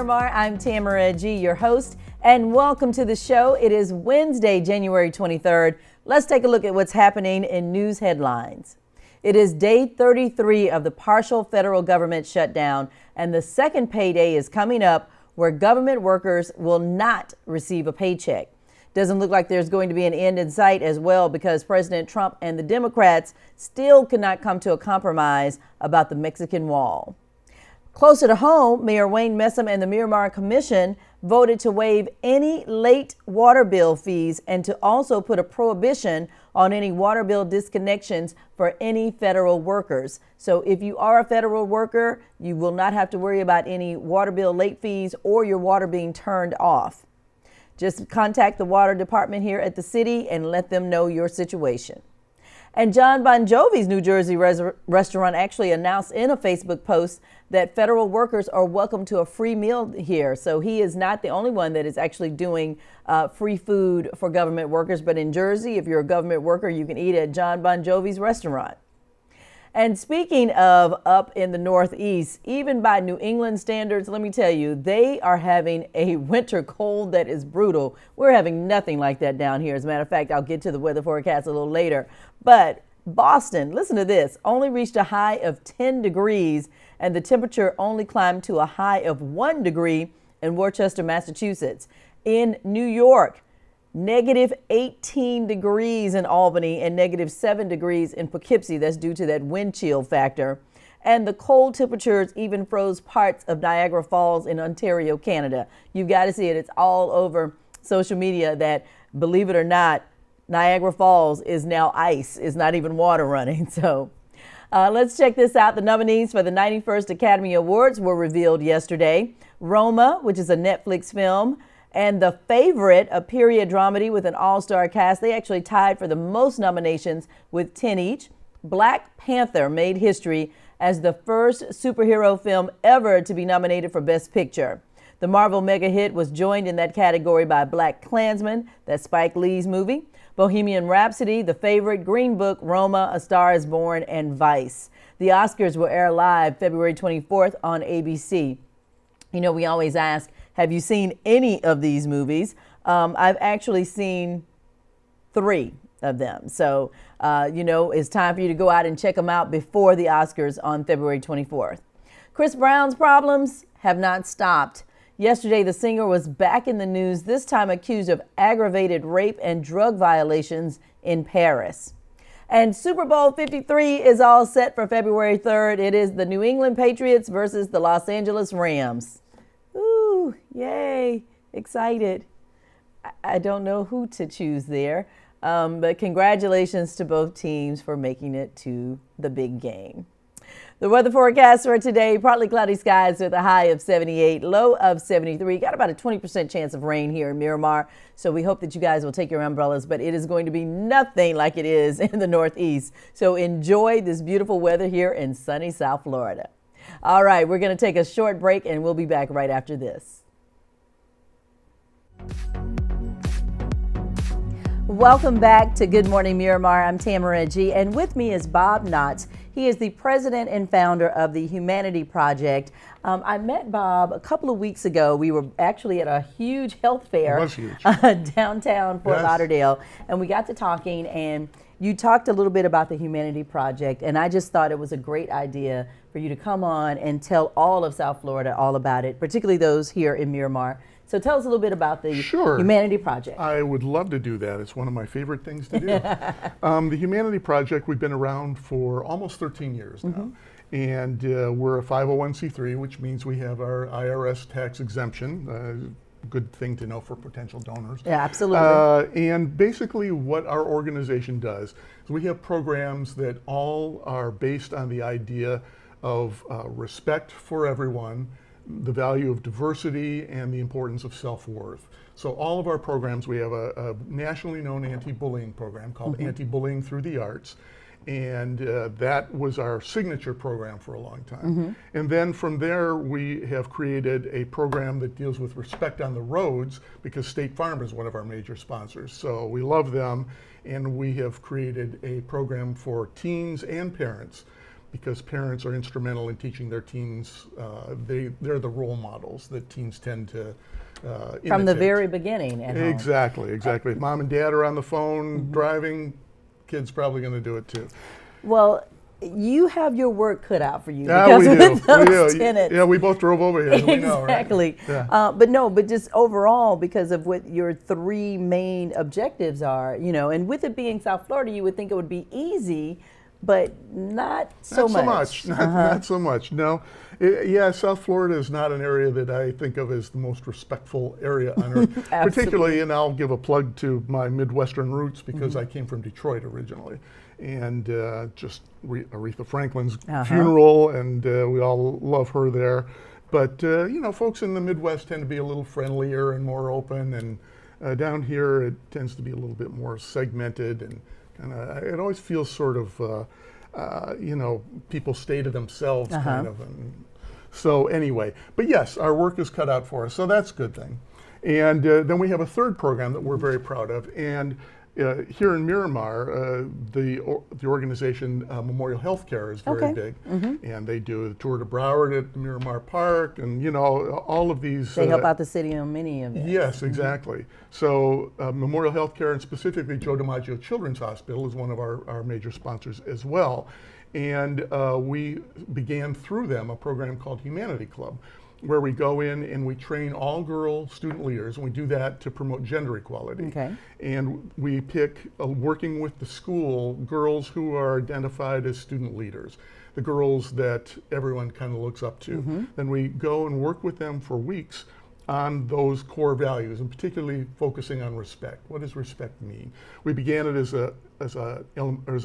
Miramar. I'm Tamara G., your host, and welcome to the show. It is Wednesday, January 23rd. Let's take a look at what's happening in news headlines. It is day 33 of the partial federal government shutdown, and the second payday is coming up where government workers will not receive a paycheck. Doesn't look like there's going to be an end in sight as well, because President Trump and the Democrats still could not come to a compromise about the Mexican wall. Closer to home, Mayor Wayne Messam and the Miramar Commission voted to waive any late water bill fees and to also put a prohibition on any water bill disconnections for any federal workers. So if you are a federal worker, you will not have to worry about any water bill late fees or your water being turned off. Just contact the water department here at the city and let them know your situation. And John Bon Jovi's New Jersey restaurant actually announced in a Facebook post that federal workers are welcome to a free meal here. So he is not the only one that is actually doing free food for government workers. But in Jersey, if you're a government worker, you can eat at John Bon Jovi's restaurant. And speaking of up in the Northeast, even by New England standards, let me tell you, they are having a winter cold that is brutal. We're having nothing like that down here. As a matter of fact, I'll get to the weather forecast a little later. But Boston, listen to this, only reached a high of 10 degrees, and the temperature only climbed to a high of 1 degree in Worcester, Massachusetts. In New York, negative 18 degrees in Albany and negative 7 degrees in Poughkeepsie. That's due to that wind chill factor. And the cold temperatures even froze parts of Niagara Falls in Ontario, Canada. You've got to see it. It's all over social media that, believe it or not, Niagara Falls is now ice. It's not even water running. So let's check this out. The nominees for the 91st Academy Awards were revealed yesterday. Roma, which is a Netflix film, and The Favorite, a period dramedy with an all-star cast. They actually tied for the most nominations with 10 each. Black Panther made history as the first superhero film ever to be nominated for Best Picture. The Marvel mega hit was joined in that category by Black Klansman, that's Spike Lee's movie, Bohemian Rhapsody, The Favorite, Green Book, Roma, A Star is Born, and Vice. The Oscars will air live February 24th on ABC. You know, we always ask, have you seen any of these movies? I've actually seen 3 of them. So, you know, it's time for you to go out and check them out before the Oscars on February 24th. Chris Brown's problems have not stopped. Yesterday, the singer was back in the news, this time accused of aggravated rape and drug violations in Paris. And Super Bowl 53 is all set for February 3rd. It is the New England Patriots versus the Los Angeles Rams. Ooh, yay, excited. I don't know who to choose there, but congratulations to both teams for making it to the big game. The weather forecast for today, partly cloudy skies with a high of 78, low of 73. Got about a 20% chance of rain here in Miramar, so we hope that you guys will take your umbrellas, but it is going to be nothing like it is in the Northeast. So enjoy this beautiful weather here in sunny South Florida. All right, we're going to take a short break and we'll be back right after this. Welcome back to Good Morning Miramar. I'm Tamara G., and with me is Bob Knotts. He is the president and founder of the Humanity Project. I met Bob a couple of weeks ago. We were actually at a huge health fair downtown Fort Lauderdale, and we got to talking, and you talked a little bit about the Humanity Project, and I just thought it was a great idea for you to come on and tell all of South Florida all about it, particularly those here in Miramar. So tell us a little bit about the Humanity Project. I would love to do that. It's one of my favorite things to do. The Humanity Project, we've been around for almost 13 years now. And we're a 501c3, which means we have our IRS tax exemption. Good thing to know for potential donors. Yeah, absolutely. And basically what our organization does is we have programs that all are based on the idea of respect for everyone, the value of diversity, and the importance of self-worth. So all of our programs, we have a nationally known anti-bullying program called Anti-Bullying Through the Arts. And that was our signature program for a long time. And then from there, we have created a program that deals with respect on the roads, because State Farm is one of our major sponsors. So we love them, and we have created a program for teens and parents because parents are instrumental in teaching their teens. They're the role models that teens tend to From the imitate. very beginning at home. Exactly. If mom and dad are on the phone driving, kid's probably going to do it too. Well, you have your work cut out for you Yeah, because we with do. those tenants. Yeah, we both drove over here. We know, right? Exactly. Yeah. But just overall, because of what your three main objectives are, and with it being South Florida, you would think it would be easy, but not so much. Not so much. No. Yeah, South Florida is not an area that I think of as the most respectful area on earth. Particularly, and I'll give a plug to my Midwestern roots because I came from Detroit originally. And just Aretha Franklin's funeral, and we all love her there. But, folks in the Midwest tend to be a little friendlier and more open, and down here it tends to be a little bit more segmented, and it always feels sort of, people stay to themselves kind of. And so anyway, but yes, our work is cut out for us, so that's a good thing. And then we have a third program that we're very proud of, and here in Miramar, the organization Memorial Healthcare is very big, and they do the tour to Broward at Miramar Park, and all of these. They help out the city on many of them. Yes, exactly. So Memorial Healthcare, and specifically Joe DiMaggio Children's Hospital, is one of our major sponsors as well, and we began through them a program called Humanity Club, where we go in and we train all girl student leaders, and we do that to promote gender equality. Okay. And we pick, working with the school, girls who are identified as student leaders, the girls that everyone kind of looks up to. Then we go and work with them for weeks on those core values, and particularly focusing on respect. What does respect mean? We began it as a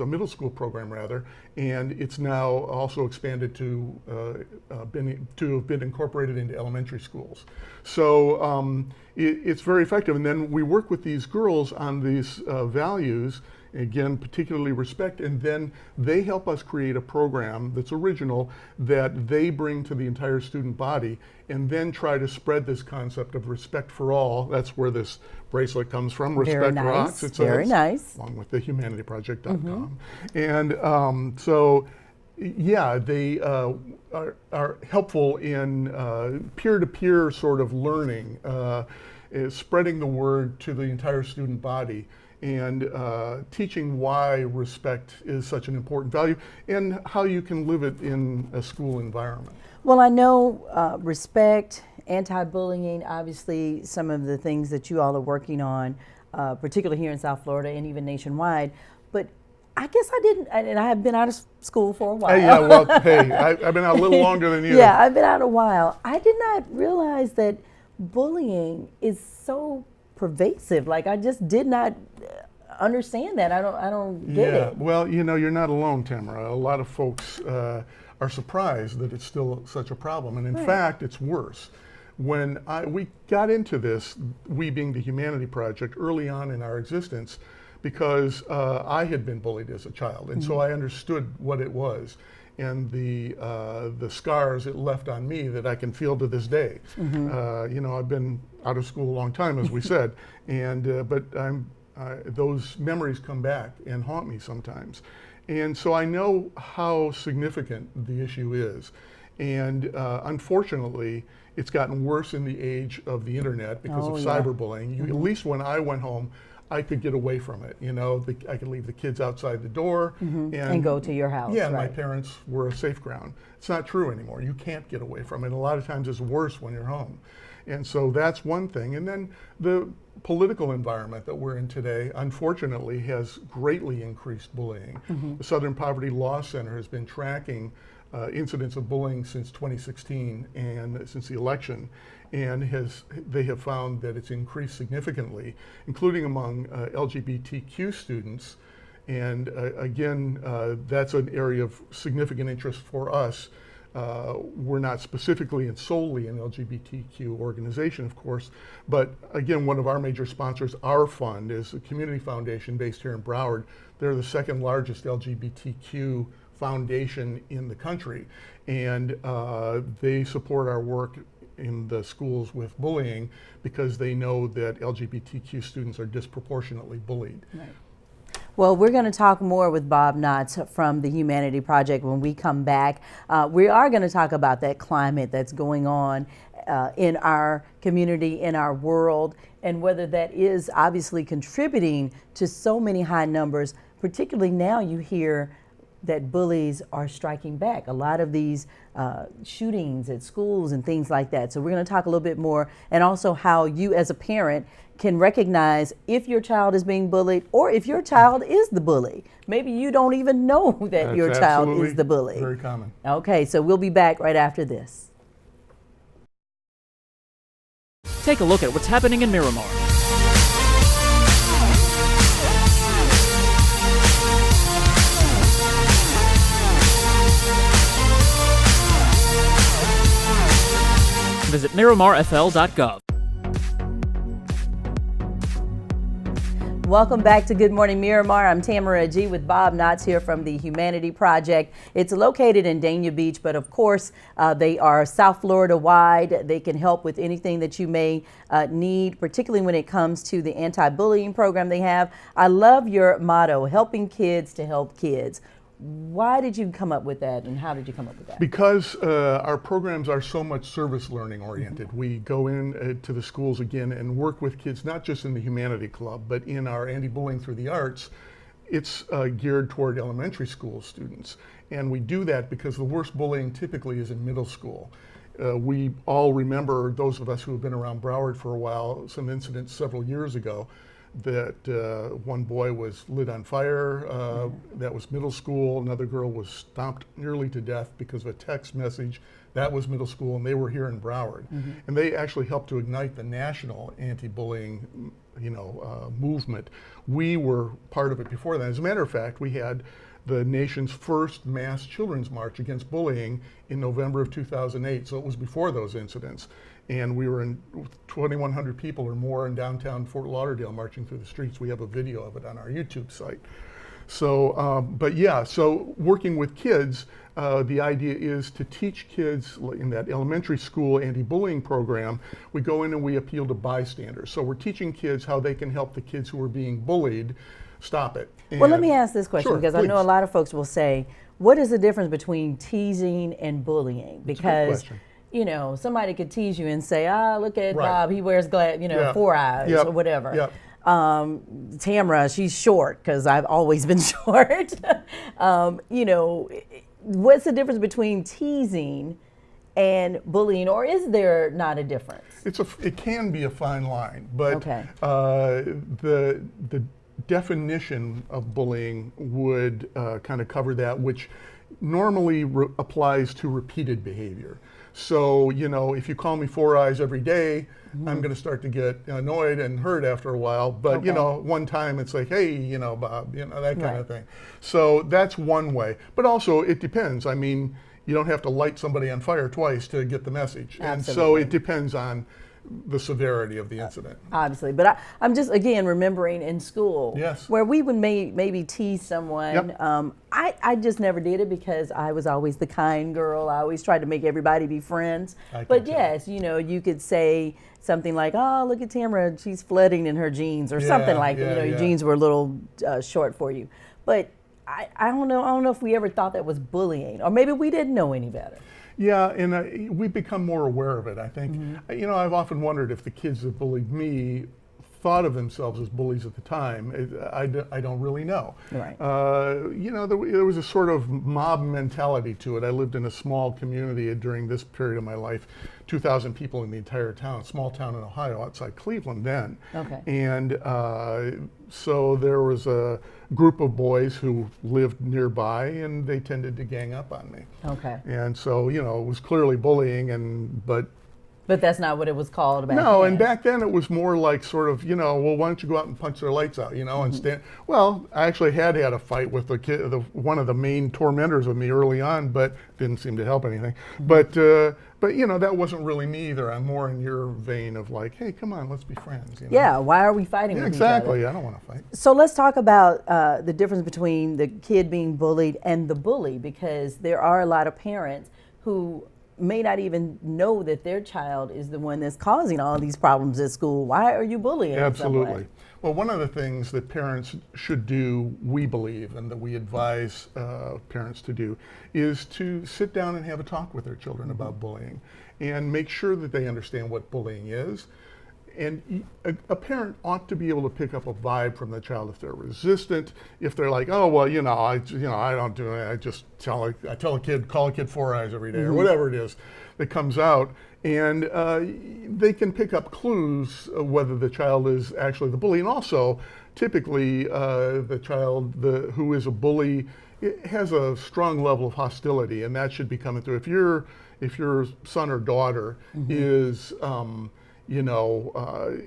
middle school program rather, and it's now also expanded to have been incorporated into elementary schools. So it's very effective. And then we work with these girls on these values, again, particularly respect, and then they help us create a program that's original that they bring to the entire student body, and then try to spread this concept of respect for all. That's where this bracelet comes from, Respect Rocks. It's very nice. Along with the humanityproject.com. And so, yeah, they are helpful in peer-to-peer sort of learning, spreading the word to the entire student body, and teaching why respect is such an important value and how you can live it in a school environment. Well, I know respect, anti-bullying, obviously some of the things that you all are working on, particularly here in South Florida and even nationwide, but I guess I didn't, and I have been out of school for a while. Hey, yeah, well, hey, I've been out a little longer than you. Yeah, I've been out a while. I did not realize that bullying is so pervasive. Like, I just did not understand that. I don't get it. Well, you're not alone, Tamara. A lot of folks are surprised that it's still such a problem, and in fact, it's worse. When we got into this, we being the Humanity Project, early on in our existence, because I had been bullied as a child, and so I understood what it was, and the scars it left on me that I can feel to this day. I've been out of school a long time, as we said, and but those memories come back and haunt me sometimes, and so I know how significant the issue is, and unfortunately, it's gotten worse in the age of the internet because of cyberbullying. At least when I went home, I could get away from it. I could leave the kids outside the door and go to your house. Yeah, and my parents were a safe ground. It's not true anymore. You can't get away from it. A lot of times it's worse when you're home. And so that's one thing. And then the political environment that we're in today, unfortunately, has greatly increased bullying. The Southern Poverty Law Center has been tracking incidents of bullying since 2016 and since the election, and they have found that it's increased significantly, including among LGBTQ students. And again, that's an area of significant interest for us. We're not specifically and solely an LGBTQ organization, of course, but again, one of our major sponsors, our fund, is a community foundation based here in Broward. They're the second largest LGBTQ foundation in the country, and they support our work in the schools with bullying because they know that LGBTQ students are disproportionately bullied. Right. Well, we're going to talk more with Bob Knotts from the Humanity Project when we come back. We are going to talk about that climate that's going on in our community, in our world, and whether that is obviously contributing to so many high numbers. Particularly now you hear that bullies are striking back. A lot of these shootings at schools and things like that. So we're going to talk a little bit more, and also how you as a parent can recognize if your child is being bullied or if your child is the bully. Maybe you don't even know that That's your child is the bully. Very common. Okay, so we'll be back right after this. Take a look at what's happening in Miramar. Visit MiramarFL.gov. Welcome back to Good Morning Miramar. I'm Tamara G with Bob Knotts here from the Humanity Project. It's located in Dania Beach, but of course they are South Florida wide. They can help with anything that you may need, particularly when it comes to the anti-bullying program they have. I love your motto, helping kids to help kids. Why did you come up with that, and how did you come up with that? Because our programs are so much service learning oriented. We go in to the schools again and work with kids, not just in the Humanity Club, but in our Anti-Bullying Through the Arts. It's geared toward elementary school students. And we do that because the worst bullying typically is in middle school. We all remember, those of us who have been around Broward for a while, some incidents several years ago that one boy was lit on fire. That was middle school. Another girl was stomped nearly to death because of a text message. That was middle school, and they were here in Broward. And they actually helped to ignite the national anti-bullying movement. We were part of it before that. As a matter of fact, we had the nation's first mass children's march against bullying in November of 2008. So it was before those incidents. And we were in 2,100 people or more in downtown Fort Lauderdale marching through the streets. We have a video of it on our YouTube site. So, but yeah, so working with kids, the idea is to teach kids in that elementary school anti-bullying program. We go in and we appeal to bystanders. So we're teaching kids how they can help the kids who are being bullied stop it. Well, let me ask this question, Sure, because I know a lot of folks will say, what is the difference between teasing and bullying? Because you know, somebody could tease you and say, look at Bob, he wears four eyes or whatever. Tamara, she's short, because I've always been short. You know, what's the difference between teasing and bullying, or is there not a difference? It can be a fine line, but the definition of bullying would kind of cover that, which normally applies to repeated behavior. So, you know, if you call me Four Eyes every day, I'm going to start to get annoyed and hurt after a while. But, you know, one time it's like, hey, you know, Bob, you know, that kind of thing. So that's one way. But also it depends. I mean, you don't have to light somebody on fire twice to get the message. And so it depends on the severity of the incident. Obviously, but I'm just, again, remembering in school where we would maybe tease someone. I just never did it because I was always the kind girl. I always tried to make everybody be friends. But yes, you know, you could say something like, oh, look at Tamara, she's flooding in her jeans, or something like that. You know, your jeans were a little short for you. But I don't know if we ever thought that was bullying, or maybe we didn't know any better. Yeah, and we've become more aware of it, I think. You know, I've often wondered if the kids that bullied me thought of themselves as bullies at the time. I don't really know. You know, there was a sort of mob mentality to it. I lived in a small community during this period of my life, 2,000 people in the entire town, small town in Ohio, outside Cleveland then. And so there was a group of boys who lived nearby, and they tended to gang up on me. And so, you know, it was clearly bullying, But that's not what it was called back then. No, and back then it was more like sort of, you know, well, why don't you go out and punch their lights out, you know, and stand. Well, I actually had a fight with one of the main tormentors of me early on, but didn't seem to help anything. But you know, that wasn't really me either. I'm more in your vein of like, hey, come on, let's be friends. You know? Yeah, why are we fighting with each other? Exactly, I don't want to fight. So let's talk about the difference between the kid being bullied and the bully, because there are a lot of parents who may not even know that their child is the one that's causing all these problems at school. Why are you bullying? Absolutely. Well, one of the things that parents should do, we believe, and that we advise parents to do, is to sit down and have a talk with their children about bullying and make sure that they understand what bullying is. And a parent ought to be able to pick up a vibe from the child if they're resistant, if they're like, oh well, I don't do it. I just tell a kid, call a kid four eyes every day, or whatever it is that comes out, and they can pick up clues whether the child is actually the bully. And also, typically, the child who is a bully has a strong level of hostility, and that should be coming through. If your son or daughter is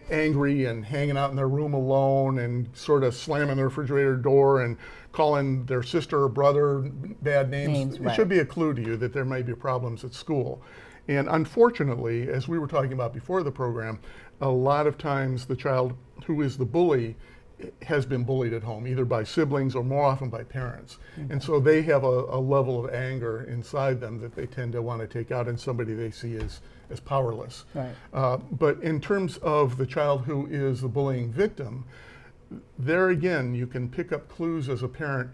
angry and hanging out in their room alone and sort of slamming the refrigerator door and calling their sister or brother bad names, it should be a clue to you that there may be problems at school. And unfortunately, as we were talking about before the program, a lot of times the child who is the bully has been bullied at home, either by siblings or more often by parents. And so they have a level of anger inside them that they tend to want to take out on somebody they see as powerless. Right. But in terms of the child who is the bullying victim, there again, you can pick up clues as a parent.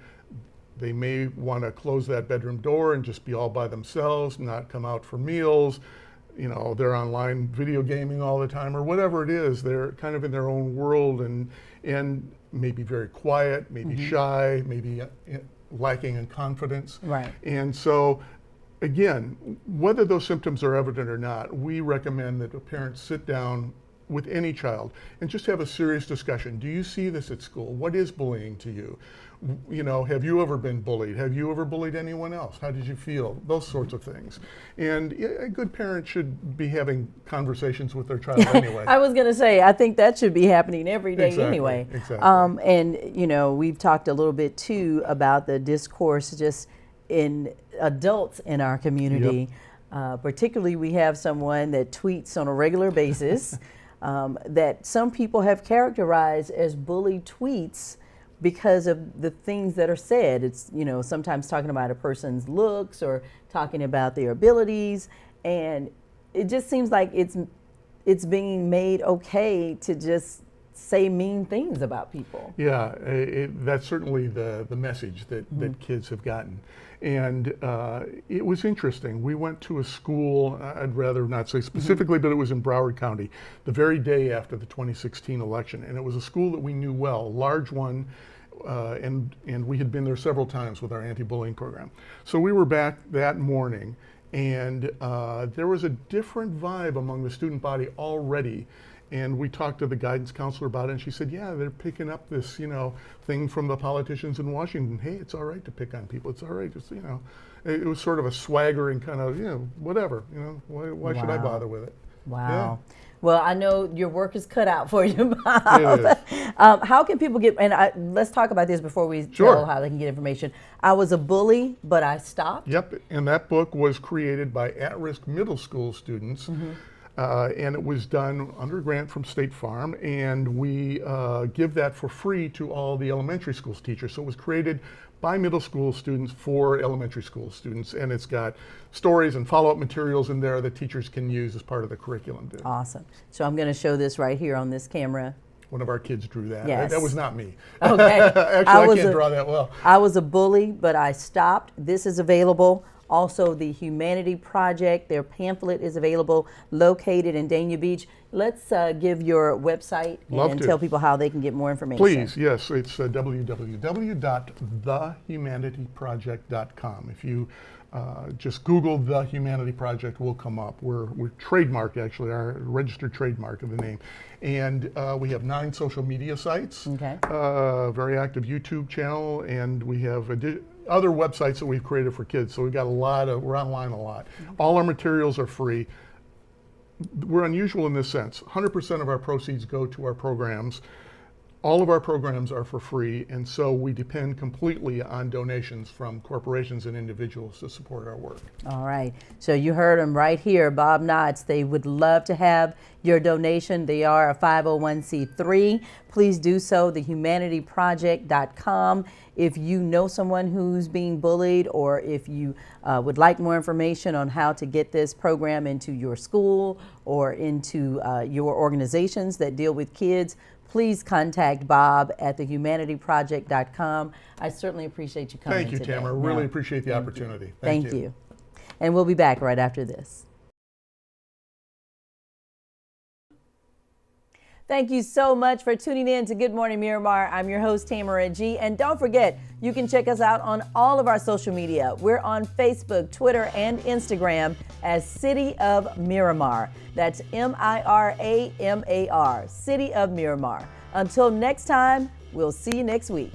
They may want to close that bedroom door and just be all by themselves, not come out for meals. They're online video gaming all the time, or whatever it is. They're kind of in their own world and maybe very quiet, maybe shy, maybe lacking in confidence. Right. And so, again, whether those symptoms are evident or not, we recommend that a parent sit down with any child and just have a serious discussion. Do you see this at school? What is bullying to you? Have you ever been bullied? Have you ever bullied anyone else? How did you feel? Those sorts of things. And a good parent should be having conversations with their child anyway. I was going to say, I think that should be happening every day anyway. Exactly. And, we've talked a little bit too about the discourse just in adults in our community. Particularly, we have someone that tweets on a regular basis that some people have characterized as bully tweets because of the things that are said. It's, sometimes talking about a person's looks or talking about their abilities. And it just seems like it's being made okay to just say mean things about people. Yeah, that's certainly the message that kids have gotten. And it was interesting. We went to a school, I'd rather not say specifically, but it was in Broward County, the very day after the 2016 election. And it was a school that we knew well, a large one, and we had been there several times with our anti-bullying program. So we were back that morning, and there was a different vibe among the student body already. And we talked to the guidance counselor about it, and she said, yeah, they're picking up this, thing from the politicians in Washington. Hey, it's all right to pick on people. It's all right. Just, it was sort of a swaggering kind of, whatever, why should I bother with it? Wow. Yeah. Well, I know your work is cut out for you, Bob. How can people get, and let's talk about this before we tell how they can get information. I was a bully, but I stopped. Yep, and that book was created by at-risk middle school students. And it was done under a grant from State Farm, and we give that for free to all the elementary school teachers. So it was created by middle school students for elementary school students, and it's got stories and follow-up materials in there that teachers can use as part of the curriculum. Awesome. So I'm going to show this right here on this camera. One of our kids drew that. Yes. That was not me. Okay. Actually, I can't draw that well. I was a bully, but I stopped. This is available. Also, the Humanity Project, their pamphlet is available, located in Dania Beach. Let's give your website and tell people how they can get more information. Please, yes, it's www.thehumanityproject.com. If you just Google The Humanity Project, will come up. We're trademarked, actually, our registered trademark of the name. And we have 9 social media sites, very active YouTube channel, and we have other websites that we've created for kids. So we've got we're online a lot. All our materials are free. We're unusual in this sense. 100% of our proceeds go to our programs. All of our programs are for free, and so we depend completely on donations from corporations and individuals to support our work. All right, so you heard them right here, Bob Knotts. They would love to have your donation. They are a 501c3. Please do so, thehumanityproject.com. If you know someone who's being bullied, or if you would like more information on how to get this program into your school or into your organizations that deal with kids, please contact Bob at thehumanityproject.com. I certainly appreciate you coming Thank you, today. Tamara. Really appreciate the opportunity. Thank you. And we'll be back right after this. Thank you so much for tuning in to Good Morning Miramar. I'm your host, Tamara G. And don't forget, you can check us out on all of our social media. We're on Facebook, Twitter, and Instagram as City of Miramar. That's Miramar, City of Miramar. Until next time, we'll see you next week.